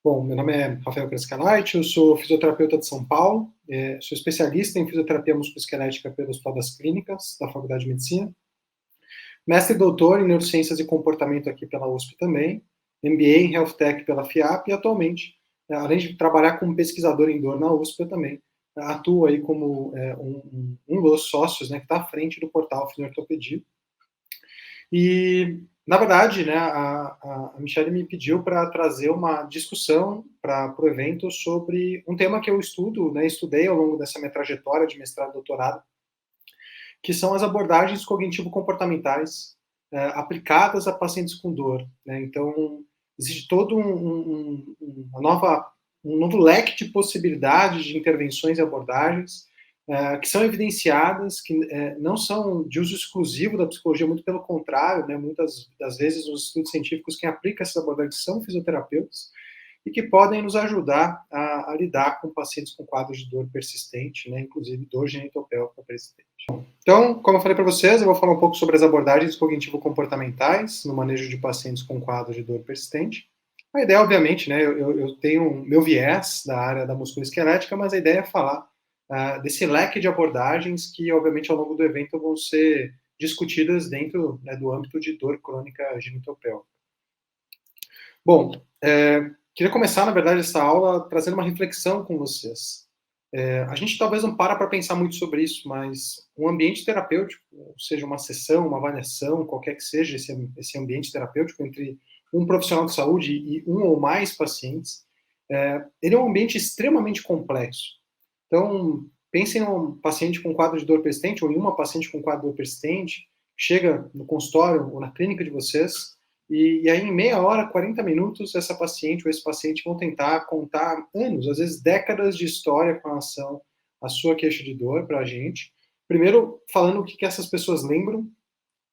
Bom, meu nome é Rafael Crescalait, eu sou fisioterapeuta de São Paulo, sou especialista em fisioterapia musculoesquelética pelo Hospital das Clínicas, da Faculdade de Medicina, mestre e doutor em neurociências e comportamento aqui pela USP também, MBA em Health Tech pela FIAP e atualmente, além de trabalhar como pesquisador em dor na USP, eu também atuo aí como um dos sócios, né, que está à frente do portal Fisiortopedia. E, na verdade, né, a Michelle me pediu para trazer uma discussão para o evento sobre um tema que eu estudo, né, estudei ao longo dessa minha trajetória de mestrado e doutorado, que são as abordagens cognitivo-comportamentais aplicadas a pacientes com dor. Né? Então, existe todo um novo leque de possibilidades de intervenções e abordagens que são evidenciadas, que não são de uso exclusivo da psicologia, muito pelo contrário, né, muitas das vezes os estudos científicos quem aplica essas abordagens são fisioterapeutas, e que podem nos ajudar a lidar com pacientes com quadros de dor persistente, né, inclusive dor genitopélvica persistente. Então, como eu falei para vocês, eu vou falar um pouco sobre as abordagens cognitivo-comportamentais no manejo de pacientes com quadros de dor persistente. A ideia, obviamente, né, eu tenho meu viés da área da musculoesquelética, mas a ideia é falar desse leque de abordagens que, obviamente, ao longo do evento vão ser discutidas dentro, né, do âmbito de dor crônica genitopélvica. Bom, queria começar, na verdade, essa aula trazendo uma reflexão com vocês. A gente talvez não para pensar muito sobre isso, mas um ambiente terapêutico, ou seja, uma sessão, uma avaliação, qualquer que seja esse ambiente terapêutico entre um profissional de saúde e um ou mais pacientes, ele é um ambiente extremamente complexo. Então, pensem em um paciente com quadro de dor persistente, ou em uma paciente com quadro de dor persistente, chega no consultório ou na clínica de vocês, e aí em meia hora, 40 minutos, essa paciente ou esse paciente vão tentar contar anos, às vezes décadas de história com relação à sua queixa de dor para a gente. Primeiro, falando o que essas pessoas lembram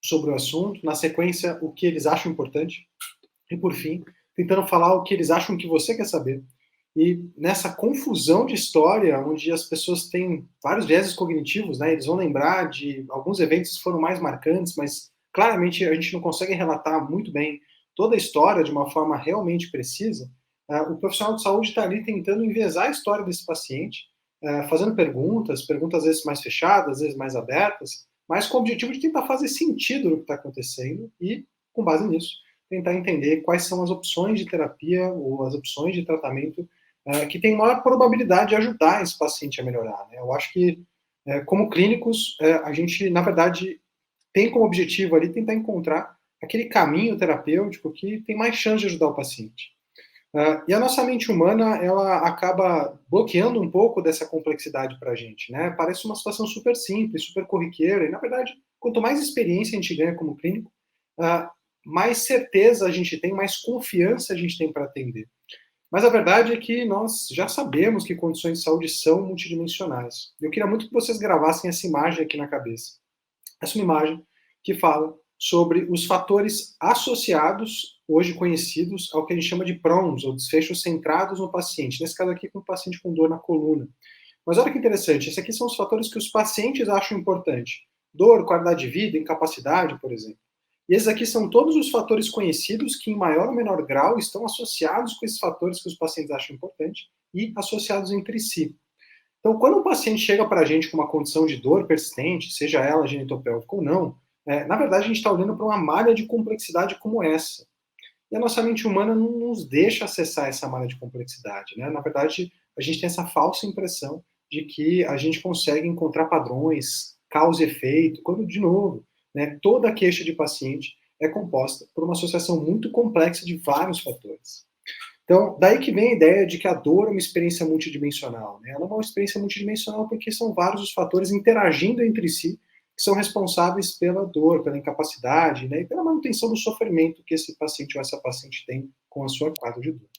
sobre o assunto, na sequência, o que eles acham importante, e por fim, tentando falar o que eles acham que você quer saber. E nessa confusão de história, onde as pessoas têm vários vieses cognitivos, né, eles vão lembrar de alguns eventos que foram mais marcantes, mas claramente a gente não consegue relatar muito bem toda a história de uma forma realmente precisa. O profissional de saúde está ali tentando enviesar a história desse paciente, fazendo perguntas às vezes mais fechadas, às vezes mais abertas, mas com o objetivo de tentar fazer sentido no que está acontecendo e, com base nisso, tentar entender quais são as opções de terapia ou as opções de tratamento que tem maior probabilidade de ajudar esse paciente a melhorar. Né? Eu acho que, como clínicos, a gente, na verdade, tem como objetivo ali tentar encontrar aquele caminho terapêutico que tem mais chance de ajudar o paciente. E a nossa mente humana, ela acaba bloqueando um pouco dessa complexidade para a gente. Né? Parece uma situação super simples, super corriqueira, e, na verdade, quanto mais experiência a gente ganha como clínico, mais certeza a gente tem, mais confiança a gente tem para atender. Mas a verdade é que nós já sabemos que condições de saúde são multidimensionais. Eu queria muito que vocês gravassem essa imagem aqui na cabeça. Essa é uma imagem que fala sobre os fatores associados, hoje conhecidos, ao que a gente chama de PROMs, ou desfechos centrados no paciente. Nesse caso aqui, com o paciente com dor na coluna. Mas olha que interessante, esses aqui são os fatores que os pacientes acham importante. Dor, qualidade de vida, incapacidade, por exemplo. E esses aqui são todos os fatores conhecidos que, em maior ou menor grau, estão associados com esses fatores que os pacientes acham importante e associados entre si. Então, quando um paciente chega para a gente com uma condição de dor persistente, seja ela genitopélvica ou não, na verdade a gente está olhando para uma malha de complexidade como essa. E a nossa mente humana não nos deixa acessar essa malha de complexidade. Né? Na verdade, a gente tem essa falsa impressão de que a gente consegue encontrar padrões, causa e efeito, quando, de novo, né, toda a queixa de paciente é composta por uma associação muito complexa de vários fatores. Então, daí que vem a ideia de que a dor é uma experiência multidimensional. Né? Ela é uma experiência multidimensional porque são vários os fatores interagindo entre si que são responsáveis pela dor, pela incapacidade, né, e pela manutenção do sofrimento que esse paciente ou essa paciente tem com a sua quadro de dor.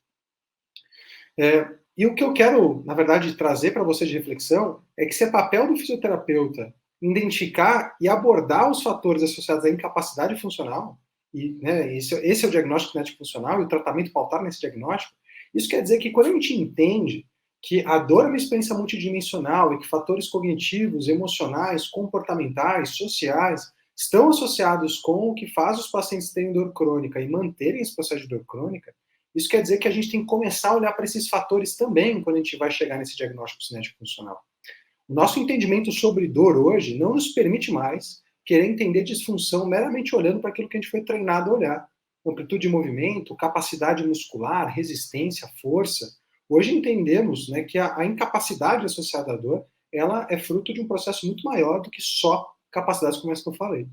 E o que eu quero, na verdade, trazer para vocês de reflexão é que se é papel do fisioterapeuta identificar e abordar os fatores associados à incapacidade funcional, e né, esse é o diagnóstico kinético funcional e o tratamento pautar nesse diagnóstico, isso quer dizer que quando a gente entende que a dor é uma experiência multidimensional e que fatores cognitivos, emocionais, comportamentais, sociais estão associados com o que faz os pacientes terem dor crônica e manterem esse processo de dor crônica, Isso quer dizer que a gente tem que começar a olhar para esses fatores também quando a gente vai chegar nesse diagnóstico cinético funcional. O nosso entendimento sobre dor hoje não nos permite mais querer entender disfunção meramente olhando para aquilo que a gente foi treinado a olhar. Amplitude de movimento, capacidade muscular, resistência, força. Hoje entendemos, né, que a incapacidade associada à dor, ela é fruto de um processo muito maior do que só capacidades como essa que eu falei.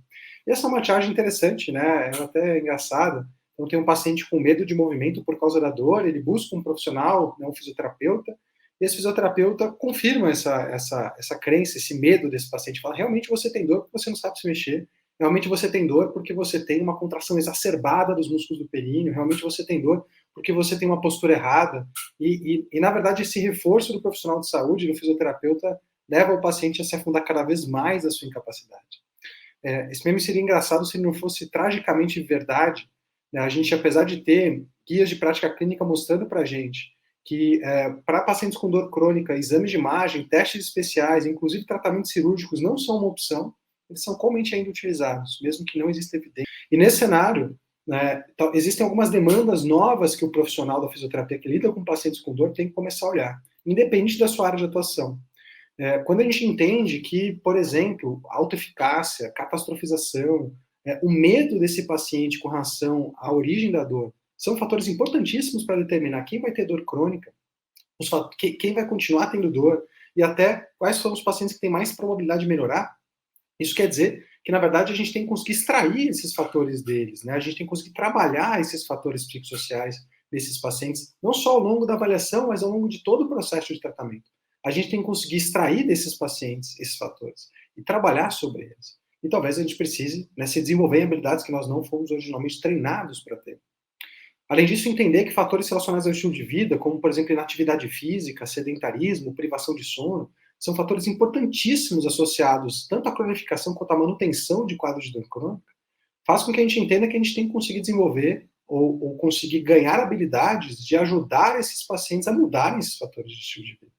E essa é uma charge interessante, né, ela até é engraçada. Então tem um paciente com medo de movimento por causa da dor, ele busca um profissional, né, um fisioterapeuta, e esse fisioterapeuta confirma essa crença, esse medo desse paciente. Fala, realmente você tem dor porque você não sabe se mexer. Realmente você tem dor porque você tem uma contração exacerbada dos músculos do períneo. Realmente você tem dor porque você tem uma postura errada. Na verdade, esse reforço do profissional de saúde, do fisioterapeuta, leva o paciente a se afundar cada vez mais na sua incapacidade. Esse meme seria engraçado se ele não fosse tragicamente verdade. Né? A gente, apesar de ter guias de prática clínica mostrando para a gente que para pacientes com dor crônica, exames de imagem, testes especiais, inclusive tratamentos cirúrgicos não são uma opção, eles são comumente ainda utilizados, mesmo que não exista evidência. E nesse cenário, né, existem algumas demandas novas que o profissional da fisioterapia que lida com pacientes com dor tem que começar a olhar, independente da sua área de atuação. Quando a gente entende que, por exemplo, autoeficácia, catastrofização, o medo desse paciente com relação à origem da dor, são fatores importantíssimos para determinar quem vai ter dor crônica, quem vai continuar tendo dor, e até quais são os pacientes que têm mais probabilidade de melhorar. Isso quer dizer que, na verdade, a gente tem que conseguir extrair esses fatores deles, né? A gente tem que conseguir trabalhar esses fatores psicossociais desses pacientes, não só ao longo da avaliação, mas ao longo de todo o processo de tratamento. A gente tem que conseguir extrair desses pacientes esses fatores e trabalhar sobre eles. E talvez a gente precise, né, se desenvolver em habilidades que nós não fomos originalmente treinados para ter. Além disso, entender que fatores relacionados ao estilo de vida, como, por exemplo, inatividade física, sedentarismo, privação de sono, são fatores importantíssimos associados tanto à cronificação quanto à manutenção de quadros de dor crônica, faz com que a gente entenda que a gente tem que conseguir desenvolver ou conseguir ganhar habilidades de ajudar esses pacientes a mudarem esses fatores de estilo de vida.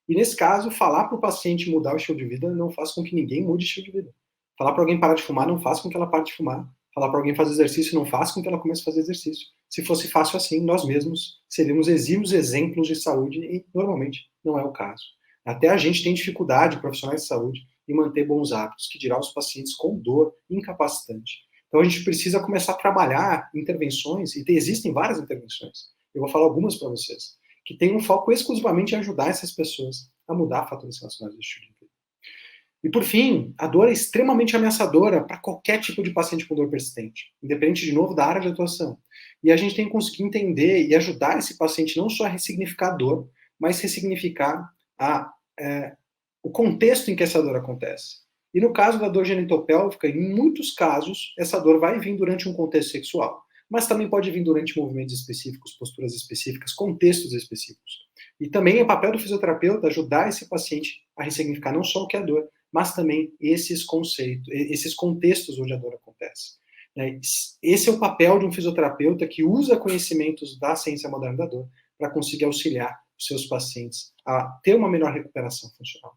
E nesse caso, falar para o paciente mudar o estilo de vida não faz com que ninguém mude o estilo de vida. Falar para alguém parar de fumar não faz com que ela pare de fumar. Falar para alguém fazer exercício não faz com que ela comece a fazer exercício. Se fosse fácil assim, nós mesmos seríamos exímios exemplos de saúde e normalmente não é o caso. Até a gente tem dificuldade, profissionais de saúde, em manter bons hábitos, que dirá os pacientes com dor incapacitante. Então a gente precisa começar a trabalhar intervenções, e existem várias intervenções. Eu vou falar algumas para vocês, que tem um foco exclusivamente em ajudar essas pessoas a mudar fatores relacionados ao estilo de vida. E por fim, a dor é extremamente ameaçadora para qualquer tipo de paciente com dor persistente, independente, de novo, da área de atuação. E a gente tem que conseguir entender e ajudar esse paciente não só a ressignificar a dor, mas ressignificar o contexto em que essa dor acontece. E no caso da dor genitopélvica, em muitos casos, essa dor vai vir durante um contexto sexual, mas também pode vir durante movimentos específicos, posturas específicas, contextos específicos. E também é papel do fisioterapeuta ajudar esse paciente a ressignificar não só o que é a dor, mas também esses conceitos, esses contextos onde a dor acontece. Esse é o papel de um fisioterapeuta que usa conhecimentos da ciência moderna da dor para conseguir auxiliar os seus pacientes a ter uma melhor recuperação funcional.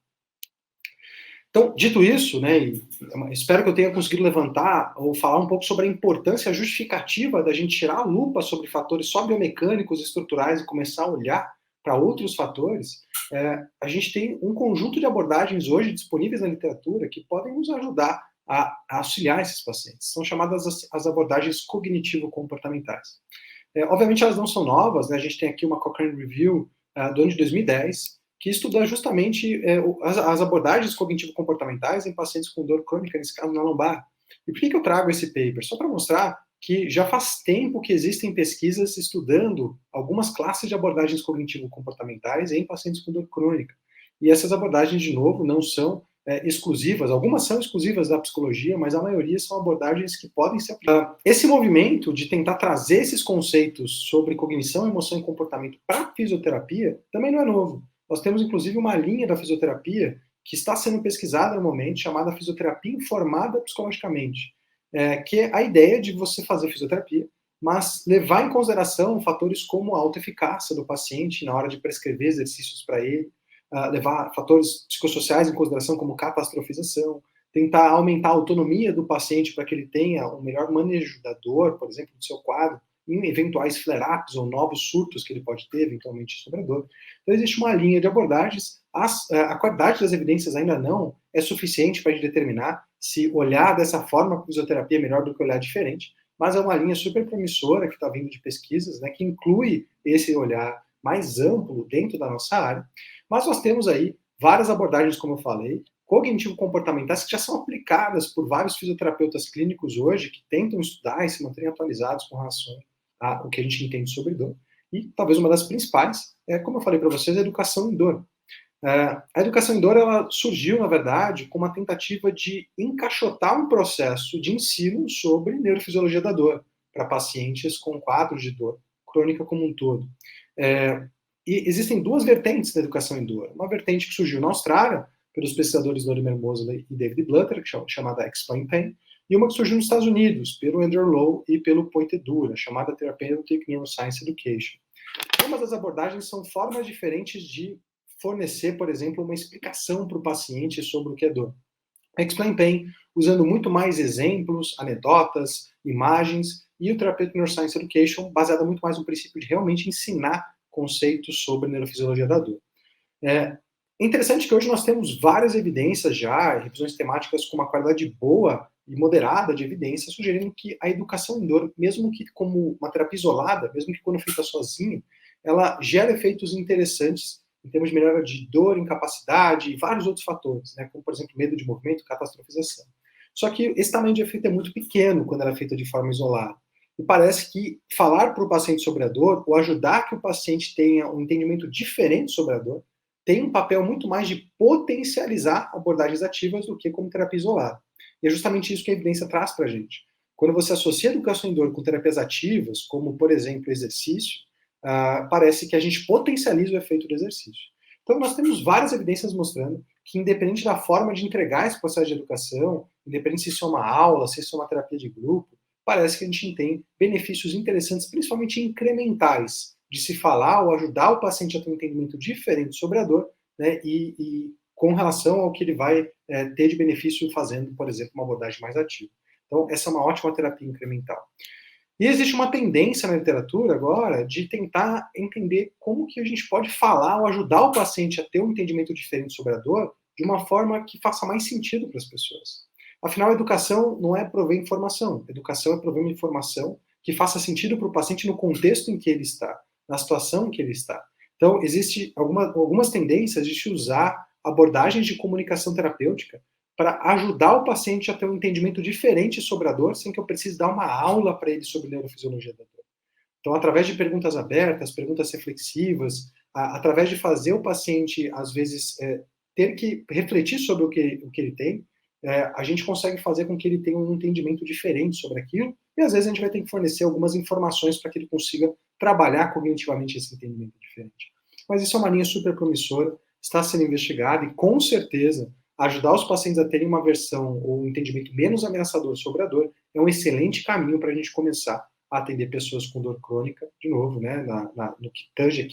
Então, dito isso, né, espero que eu tenha conseguido levantar ou falar um pouco sobre a importância justificativa da gente tirar a lupa sobre fatores só biomecânicos, estruturais e começar a olhar para outros fatores. A gente tem um conjunto de abordagens hoje disponíveis na literatura que podem nos ajudar a auxiliar esses pacientes. São chamadas as abordagens cognitivo-comportamentais. Obviamente elas não são novas, né? A gente tem aqui uma Cochrane Review do ano de 2010, que estuda justamente as abordagens cognitivo-comportamentais em pacientes com dor crônica, nesse caso na lombar. E por que eu trago esse paper? Só para mostrar que já faz tempo que existem pesquisas estudando algumas classes de abordagens cognitivo-comportamentais em pacientes com dor crônica. E essas abordagens, de novo, não são exclusivas, algumas são exclusivas da psicologia, mas a maioria são abordagens que podem ser aplicadas. Esse movimento de tentar trazer esses conceitos sobre cognição, emoção e comportamento para a fisioterapia também não é novo. Nós temos, inclusive, uma linha da fisioterapia que está sendo pesquisada no momento, chamada fisioterapia informada psicologicamente, que é a ideia de você fazer fisioterapia, mas levar em consideração fatores como a autoeficácia do paciente na hora de prescrever exercícios para ele, levar fatores psicossociais em consideração como catastrofização, tentar aumentar a autonomia do paciente para que ele tenha um melhor manejo da dor, por exemplo, do seu quadro, em eventuais flare-ups ou novos surtos que ele pode ter, eventualmente, sobre a dor. Então, existe uma linha de abordagens. A qualidade das evidências ainda não é suficiente para a gente determinar se olhar dessa forma para a fisioterapia é melhor do que olhar diferente, mas é uma linha super promissora que está vindo de pesquisas, né, que inclui esse olhar mais amplo dentro da nossa área. Mas nós temos aí várias abordagens, como eu falei, cognitivo-comportamentais, que já são aplicadas por vários fisioterapeutas clínicos hoje, que tentam estudar e se manterem atualizados com relação ao que a gente entende sobre dor. E talvez uma das principais é, como eu falei para vocês, a educação em dor. A educação em dor, ela surgiu, na verdade, com uma tentativa de encaixotar um processo de ensino sobre neurofisiologia da dor para pacientes com quadros de dor crônica como um todo. E existem duas vertentes da educação em dor. Uma vertente que surgiu na Austrália, pelos pesquisadores Lorimer Moseley e David Blutter, chamada Explain Pain, e uma que surgiu nos Estados Unidos, pelo Andrew Lowe e pelo Poitedura, chamada Therapeutic Neuroscience Education. Ambas as abordagens são formas diferentes de fornecer, por exemplo, uma explicação para o paciente sobre o que é dor. Explain Pain, usando muito mais exemplos, anedotas, imagens, e o Therapeutic Neuroscience Education, baseada muito mais no princípio de realmente ensinar conceitos sobre neurofisiologia da dor. É interessante que hoje nós temos várias evidências já, revisões temáticas com uma qualidade boa e moderada de evidência, sugerindo que a educação em dor, mesmo que como uma terapia isolada, mesmo que quando feita sozinha, ela gera efeitos interessantes em termos de melhora de dor, incapacidade e vários outros fatores, né, como, por exemplo, medo de movimento, catastrofização. Só que esse tamanho de efeito é muito pequeno quando ela é feita de forma isolada. E parece que falar para o paciente sobre a dor, ou ajudar que o paciente tenha um entendimento diferente sobre a dor, tem um papel muito mais de potencializar abordagens ativas do que como terapia isolada. E é justamente isso que a evidência traz para a gente. Quando você associa a educação em dor com terapias ativas, como, por exemplo, exercício, parece que a gente potencializa o efeito do exercício. Então, nós temos várias evidências mostrando que, independente da forma de entregar esse processo de educação, independente se isso é uma aula, se isso é uma terapia de grupo, parece que a gente tem benefícios interessantes, principalmente incrementais, de se falar ou ajudar o paciente a ter um entendimento diferente sobre a dor, né, e com relação ao que ele vai ter de benefício fazendo, por exemplo, uma abordagem mais ativa. Então, essa é uma ótima terapia incremental. E existe uma tendência na literatura agora de tentar entender como que a gente pode falar ou ajudar o paciente a ter um entendimento diferente sobre a dor de uma forma que faça mais sentido para as pessoas. Afinal, a educação não é prover informação. A educação é prover uma informação que faça sentido para o paciente no contexto em que ele está, na situação em que ele está. Então, existe algumas tendências de se usar abordagens de comunicação terapêutica para ajudar o paciente a ter um entendimento diferente sobre a dor, sem que eu precise dar uma aula para ele sobre neurofisiologia da dor. Então, através de perguntas abertas, perguntas reflexivas, através de fazer o paciente, às vezes, ter que refletir sobre o que ele tem, a gente consegue fazer com que ele tenha um entendimento diferente sobre aquilo, e às vezes a gente vai ter que fornecer algumas informações para que ele consiga trabalhar cognitivamente esse entendimento diferente. Mas isso é uma linha super promissora, está sendo investigada e, com certeza, ajudar os pacientes a terem uma versão ou um entendimento menos ameaçador sobre a dor é um excelente caminho para a gente começar a atender pessoas com dor crônica, de novo, né, no que tange aqui